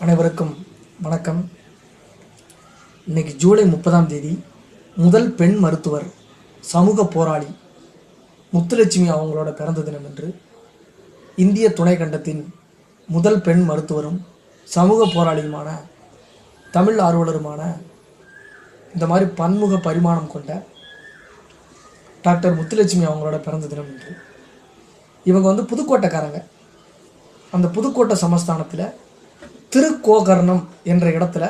அனைவருக்கும் வணக்கம். இன்னைக்கு ஜூலை 30ஆம் தேதி முதல் பெண் மருத்துவர், சமூக போராளி முத்துலட்சுமி அவங்களோட பிறந்த தினம் என்று இந்திய துணை கண்டத்தின் முதல் பெண் மருத்துவரும் சமூக போராளியுமான தமிழ் ஆர்வலருமான இந்த மாதிரி பன்முக பரிமாணம் கொண்ட டாக்டர் முத்துலட்சுமி அவங்களோட பிறந்த தினம் என்று. இவங்க புதுக்கோட்டைக்காரங்க. அந்த புதுக்கோட்டை சமஸ்தானத்தில் திருக்கோகர்ணம் என்ற இடத்துல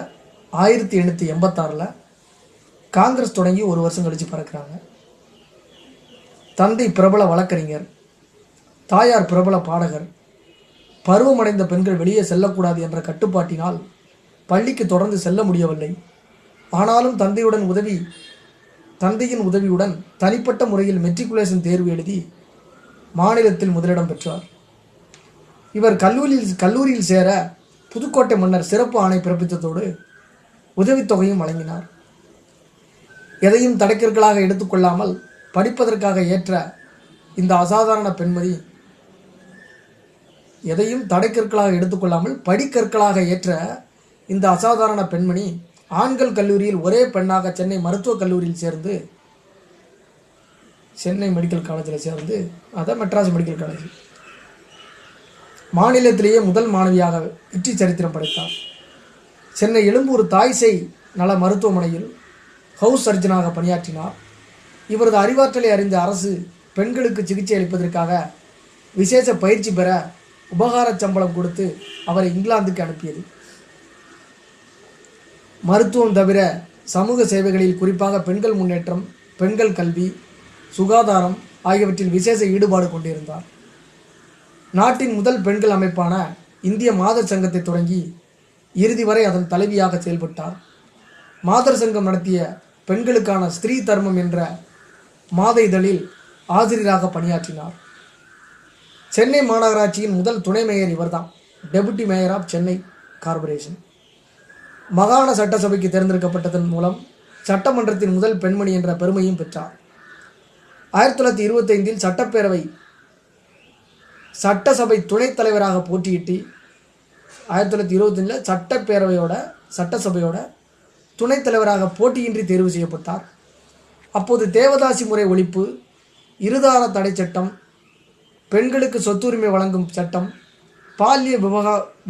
1886 காங்கிரஸ் தொடங்கி ஒரு வருஷம் கழித்து பிறக்கிறாங்க. தந்தை பிரபல வழக்கறிஞர், தாயார் பிரபல பாடகர். பருவமடைந்த பெண்கள் வெளியே செல்லக்கூடாது என்ற கட்டுப்பாட்டினால் பள்ளிக்கு தொடர்ந்து செல்ல முடியவில்லை. ஆனாலும் தந்தையின் உதவியுடன் தனிப்பட்ட முறையில் மெட்ரிகுலேஷன் தேர்வு எழுதி மாநிலத்தில் முதலிடம் பெற்றார். இவர் கல்லூரியில் சேர புதுக்கோட்டை மன்னர் சிறப்பு ஆணை பிறப்பித்ததோடு உதவித்தொகையும் வழங்கினார். எதையும் தடைக்கற்களாக எடுத்துக்கொள்ளாமல் படிப்பதற்காக ஏற்ற இந்த அசாதாரண பெண்மணி ஆண்கள் கல்லூரியில் ஒரே பெண்ணாக சென்னை மருத்துவக் கல்லூரியில் சேர்ந்து, சென்னை மெடிக்கல் காலேஜில் சேர்ந்து, அதான் மெட்ராஸ் மெடிக்கல் காலேஜ், மாநிலத்திலேயே முதல் மாணவியாக வெற்றி சரித்திரம் படைத்தார். சென்னை எழும்பூர் தாய்சேய் நல மருத்துவமனையில் ஹவுஸ் சர்ஜனாக பணியாற்றினார். இவரது அறிவாற்றலை அறிந்த அரசு பெண்களுக்கு சிகிச்சை அளிப்பதற்காக விசேஷ பயிற்சி பெற உபகார சம்பளம் கொடுத்து அவரை இங்கிலாந்துக்கு அனுப்பியது. மருத்துவம் தவிர சமூக சேவைகளில், குறிப்பாக பெண்கள் முன்னேற்றம், பெண்கள் கல்வி, சுகாதாரம் ஆகியவற்றில் விசேஷ ஈடுபாடு கொண்டிருந்தார். நாட்டின் முதல் பெண்கள் அமைப்பான இந்திய மாதர் சங்கத்தை தொடங்கி இறுதி வரை அதன் தலைவியாக செயல்பட்டார். மாதர் சங்கம் நடத்திய பெண்களுக்கான ஸ்திரீ தர்மம் என்ற மாத இதழில் ஆசிரியராக பணியாற்றினார். சென்னை மாநகராட்சியின் முதல் துணை மேயர் இவர்தான், deputy mayor of Chennai corporation. மாகாண சட்டசபைக்கு தேர்ந்தெடுக்கப்பட்டதன் மூலம் சட்டமன்றத்தின் முதல் பெண்மணி என்ற பெருமையும் பெற்றார். 1925 சட்டசபை துணைத் தலைவராக போட்டியிட்டு 1925 சட்டசபையோட துணைத் தலைவராக போட்டியின்றி தேர்வு செய்யப்பட்டார். அப்போது தேவதாசி முறை ஒழிப்பு, இருதார தடை சட்டம், பெண்களுக்கு சொத்துரிமை வழங்கும் சட்டம், பால்ய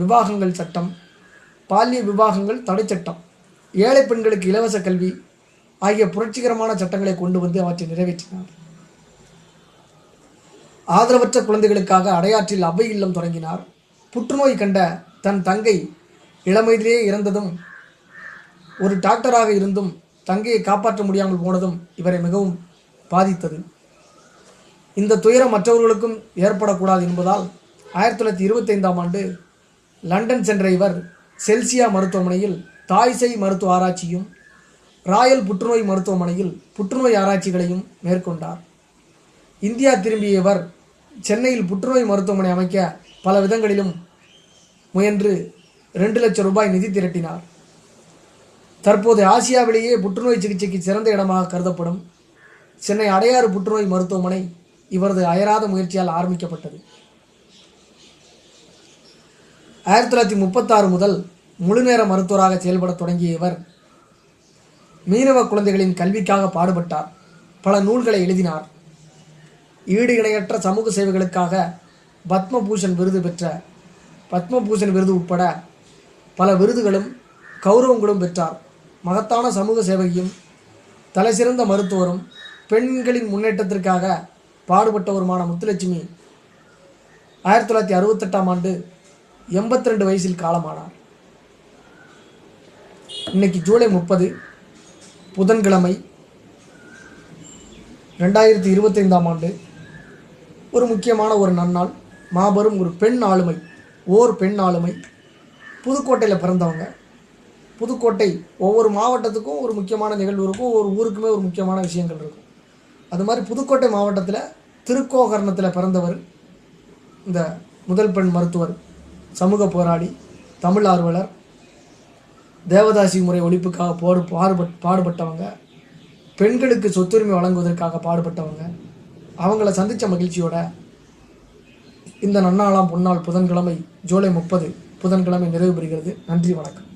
விவாகங்கள் தடை சட்டம், ஏழை பெண்களுக்கு இலவச கல்வி ஆகிய புரட்சிகரமான சட்டங்களை கொண்டு வந்து அவற்றை நிறைவேற்றினார். ஆதரவற்ற குழந்தைகளுக்காக அடையாற்றில் அபை இல்லம் தொடங்கினார். புற்றுநோய் கண்ட தன் தங்கை இளமையிலேயே இறந்ததும், ஒரு டாக்டராக இருந்தும் தங்கையை காப்பாற்ற முடியாமல் போனதும் இவரை மிகவும் பாதித்தது. இந்த துயரம் மற்றவர்களுக்கும் ஏற்படக்கூடாது என்பதால் 1925 லண்டன் சென்ற இவர் செல்சியா மருத்துவமனையில் தாய்சேய் மருத்துவ ஆராய்ச்சியும், ராயல் புற்றுநோய் மருத்துவமனையில் புற்றுநோய் ஆராய்ச்சிகளையும் மேற்கொண்டார். இந்தியா திரும்பிய இவர் சென்னையில் புற்றுநோய் மருத்துவமனை அமைக்க பல விதங்களிலும் முயன்று 2 லட்சம் ரூபாய் நிதி திரட்டினார். தற்போது ஆசியாவிலேயே புற்றுநோய் சிகிச்சைக்கு சிறந்த இடமாக கருதப்படும் சென்னை அடையாறு புற்றுநோய் மருத்துவமனை இவரது அயராத முயற்சியால் ஆரம்பிக்கப்பட்டது. 1936 முதல் முழுநேர மருத்துவராக செயல்பட தொடங்கிய இவர் மீனவ குழந்தைகளின் கல்விக்காக பாடுபட்டார். பல நூல்களை எழுதினார். ஈடு இணையற்ற சமூக சேவைகளுக்காக பத்மபூஷன் விருது உட்பட பல விருதுகளும் கௌரவங்களும் பெற்றார். மகத்தான சமூக சேவையும், தலைசிறந்த மருத்துவரும், பெண்களின் முன்னேற்றத்திற்காக பாடுபட்டவருமான முத்துலட்சுமி 1968 82 வயசில் காலமானார். இன்னைக்கு ஜூலை 30 புதன்கிழமை 2025 ஒரு முக்கியமான ஒரு நன்னாள். மாபெரும் ஒரு பெண் ஆளுமை. புதுக்கோட்டையில் பிறந்தவங்க. புதுக்கோட்டை ஒவ்வொரு மாவட்டத்துக்கும் ஒரு முக்கியமான நிகழ்வு இருக்கும், ஒவ்வொரு ஊருக்குமே ஒரு முக்கியமான விஷயங்கள் இருக்கும். அது மாதிரி புதுக்கோட்டை மாவட்டத்தில் திருக்கோகர்ணத்தில் பிறந்தவர் இந்த முதல் பெண் மருத்துவர், சமூக போராளி, தமிழ் ஆர்வலர், தேவதாசி முறை ஒழிப்புக்காக பாடுபட்டவங்க, பெண்களுக்கு சொத்துரிமை வழங்குவதற்காக பாடுபட்டவங்க. அவங்கள சந்தித்த மகிழ்ச்சியோட இந்த நன்னாளாம் பொன்னாள் புதன்கிழமை ஜூலை 30 புதன்கிழமை நிறைவு பெறுகிறது. நன்றி, வணக்கம்.